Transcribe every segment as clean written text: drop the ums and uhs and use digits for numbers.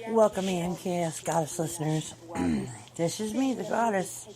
Welcome in, Chaos Goddess listeners. This is me, the Goddess.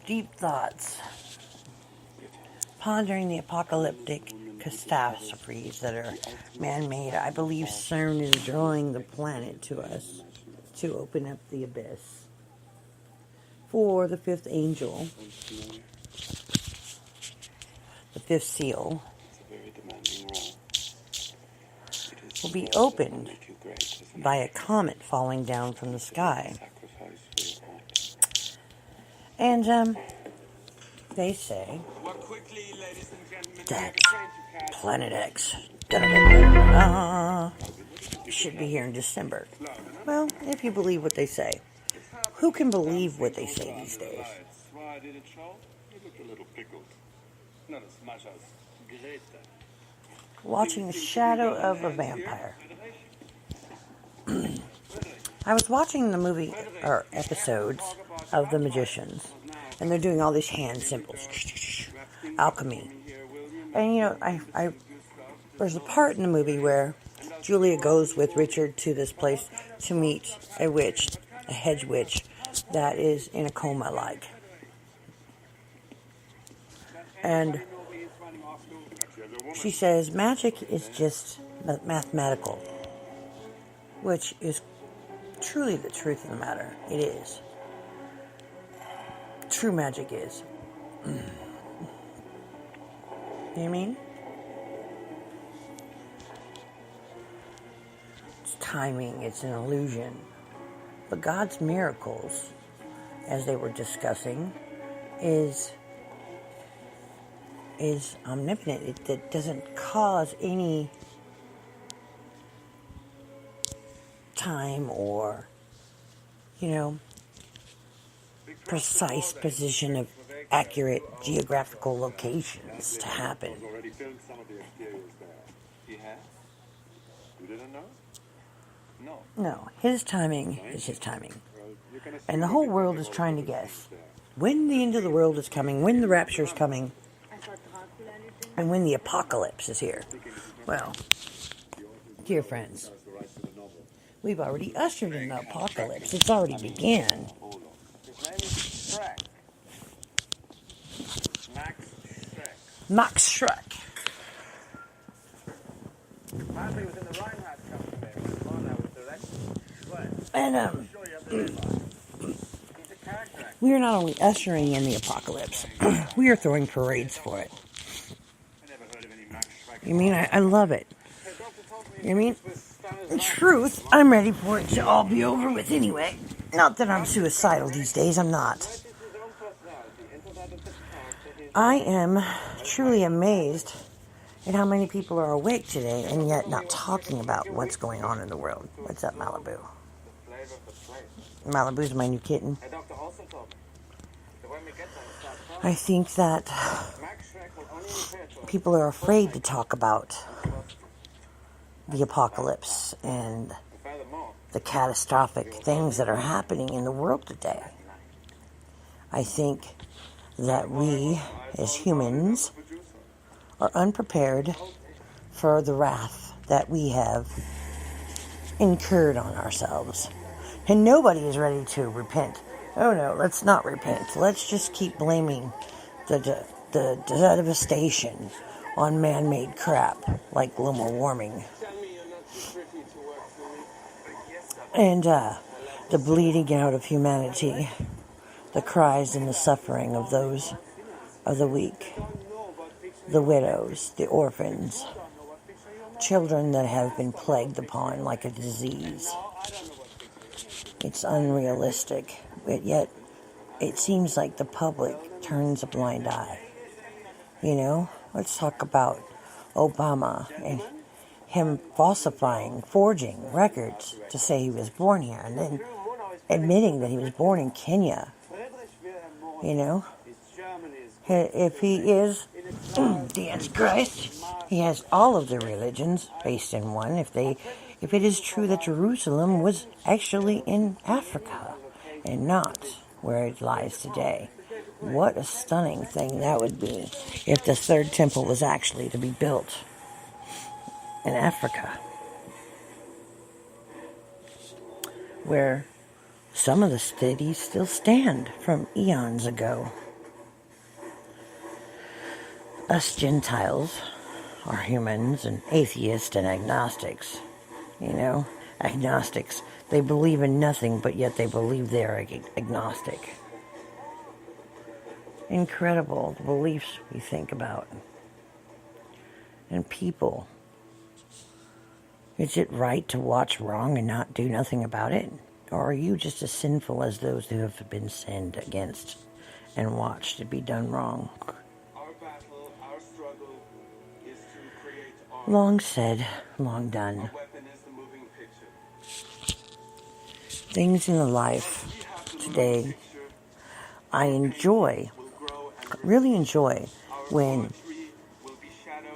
Deep thoughts. Pondering the apocalyptic catastrophes that are man-made. I believe CERN is drawing the planet to us to open up the abyss. For the fifth angel, the fifth seal, will be opened by a comet falling down from the sky. And they say that Planet X should be here in December. Well, if you believe what they say. Who can believe what they say these days? Watching the shadow of a vampire. I was watching the movie, or episodes, of The Magicians, and they're doing all these hand symbols, alchemy. And you know, there's a part in the movie where Julia goes with Richard to this place to meet a witch, a hedge witch, that is in a coma like. And she says magic is just mathematical, which is truly the truth of the matter. It is. True magic is. You know what I mean? It's timing, it's an illusion. But God's miracles, as they were discussing, is omnipotent. It doesn't cause any time or, precise position of accurate geographical locations to happen. No, his timing is his timing. And the whole world is trying to guess when the end of the world is coming, when the rapture is coming, and when the apocalypse is here. Well, dear friends, we've already ushered in the apocalypse. It's already began. Max Schreck. And we are not only ushering in the apocalypse, we are throwing parades for it. You mean, I love it. You mean, in truth, I'm ready for it to all be over with anyway. Not that I'm suicidal these days, I'm not. I am truly amazed at how many people are awake today and yet not talking about what's going on in the world. What's up, Malibu? Malibu's my new kitten. I think that people are afraid to talk about the apocalypse and the catastrophic things that are happening in the world today. I think that we, as humans, are unprepared for the wrath that we have incurred on ourselves. And nobody is ready to repent. Oh no, let's not repent. Let's just keep blaming the devastation on man-made crap like global warming. And the bleeding out of humanity, the cries and the suffering of those of the weak, the widows, the orphans, children that have been plagued upon like a disease. It's unrealistic, but yet it seems like the public turns a blind eye. You know, let's talk about Obama and him forging records to say he was born here, and then admitting that he was born in Kenya. You know, if he is the Antichrist, he has all of the religions based in one. If it is true that Jerusalem was actually in Africa and not where it lies today. What a stunning thing that would be if the third temple was actually to be built in Africa. where some of the cities still stand from eons ago. Us Gentiles are humans and atheists and agnostics. Agnostics. They believe in nothing, but yet they believe they are agnostic. Incredible the beliefs we think about. And people. Is it right to watch wrong and not do nothing about it? Or are you just as sinful as those who have been sinned against and watched it be done wrong? Our battle, our struggle is to create art. Long said, long done. Our weapon is the moving picture. Things in the life today, I really enjoy when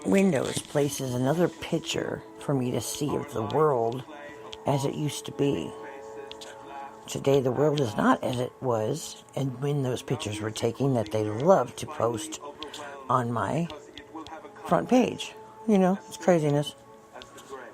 Windows places another picture for me to see of the world as it used to be. Today the world is not as it was, and when those pictures were taken that they love to post on my front page. It's craziness.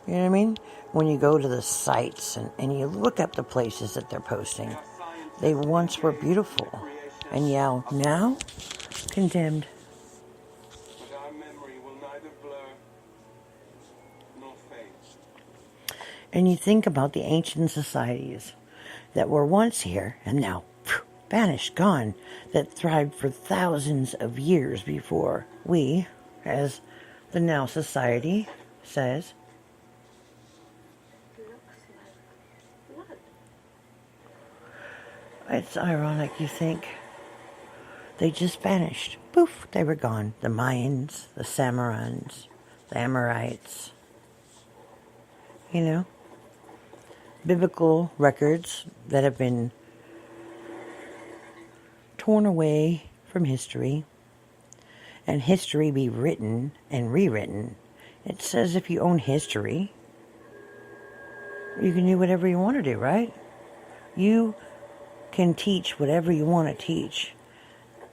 You know what I mean? When you go to the sites and you look up the places that they're posting, they once were beautiful, and now condemned. But our memory will neither blur nor fade. And you think about the ancient societies that were once here and now vanished, gone, that thrived for thousands of years before we, as the now society says, it's ironic, you think. They just vanished. Poof, they were gone. The Mayans, the Samarans, the Amorites. Biblical records that have been torn away from history, and history be written and rewritten. It says if you own history, you can do whatever you want to do, right? You can teach whatever you want to teach.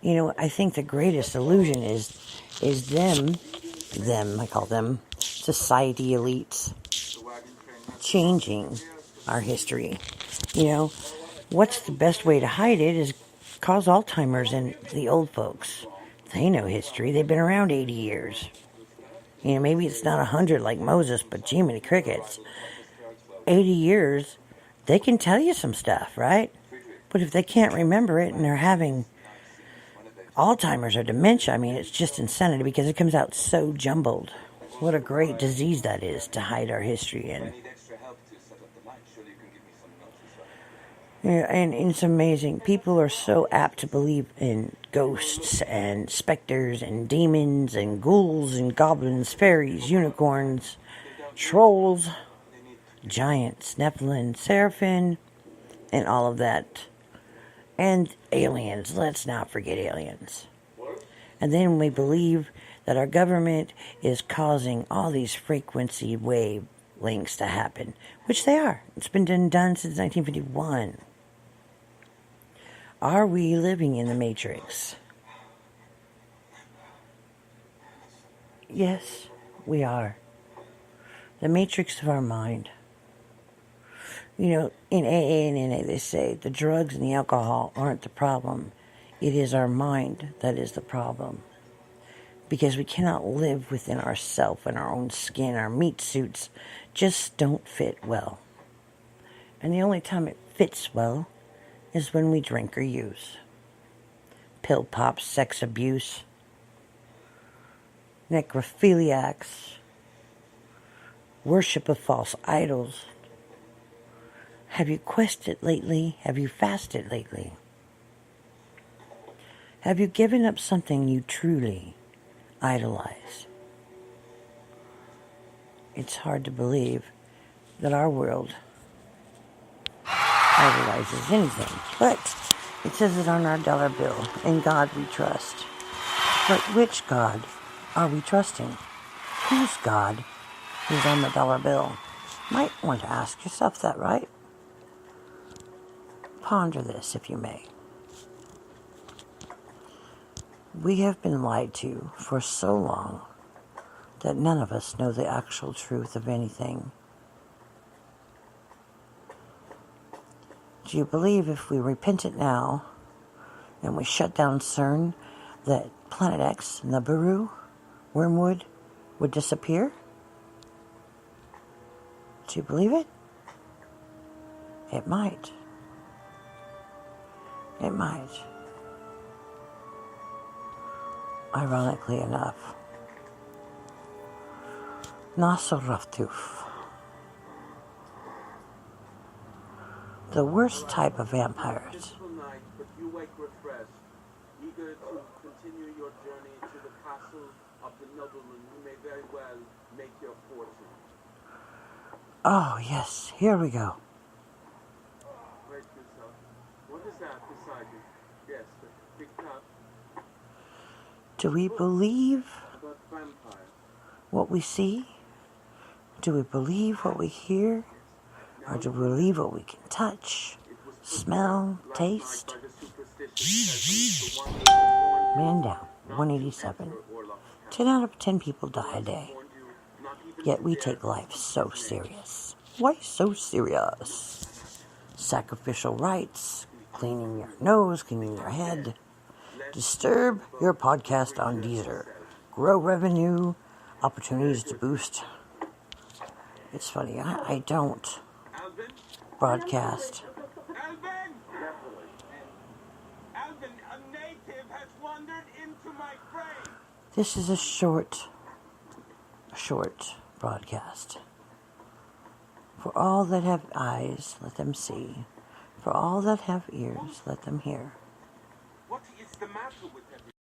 I think the greatest illusion is them, I call them, society elites, changing our history. What's the best way to hide it is cause Alzheimer's in the old folks. They know history. They've been around 80 years. Maybe it's not 100 like Moses, but gee, many crickets. 80 years, they can tell you some stuff, right? But if they can't remember it and they're having Alzheimer's or dementia, it's just insanity because it comes out so jumbled. What a great disease that is to hide our history in. And it's amazing. People are so apt to believe in ghosts and specters and demons and ghouls and goblins, fairies, unicorns, trolls, giants, Nephilim, seraphim, and all of that. And aliens. Let's not forget aliens. And then we believe that our government is causing all these frequency wavelengths to happen, which they are. It's been done since 1951. Are we living in the Matrix? Yes, we are. The Matrix of our mind. In AA and NA they say the drugs and the alcohol aren't the problem. It is our mind that is the problem. Because we cannot live within ourselves and our own skin. Our meat suits just don't fit well. And the only time it fits well is when we drink or use. Pill pops, sex abuse, necrophiliacs, worship of false idols. Have you quested lately? Have you fasted lately? Have you given up something you truly idolize? It's hard to believe that our world idolizes anything, but it says it on our dollar bill. In God we trust. But which God are we trusting? Whose God is on the dollar bill? Might want to ask yourself that, right? Ponder this, if you may. We have been lied to for so long that none of us know the actual truth of anything. Do you believe if we repented now and we shut down CERN that Planet X, Nibiru, Wormwood would disappear? Do you believe it? It might. It might. Ironically enough. Nosferatu. The worst type of vampires. Beautiful night, but you wake refreshed, eager to continue your journey to the castle of the nobleman who may very well make your fortune. Oh, yes, here we go. Wait yourself. What is that beside you? Yes, the big cup. Do we believe About vampires. what we see? Do we believe what we hear? Or do we believe what we can touch, smell, taste? Man down, 187. 10 out of 10 people die a day. Yet we take life so serious. Why so serious? Sacrificial rites, cleaning your nose, cleaning your head. Disturb your podcast on Deezer. Grow revenue, opportunities to boost. It's funny, I don't broadcast. Alvin, a native has wandered into my frame. This is a short broadcast. For all that have eyes, let them see. For all that have ears, let them hear. What is the matter with everyone?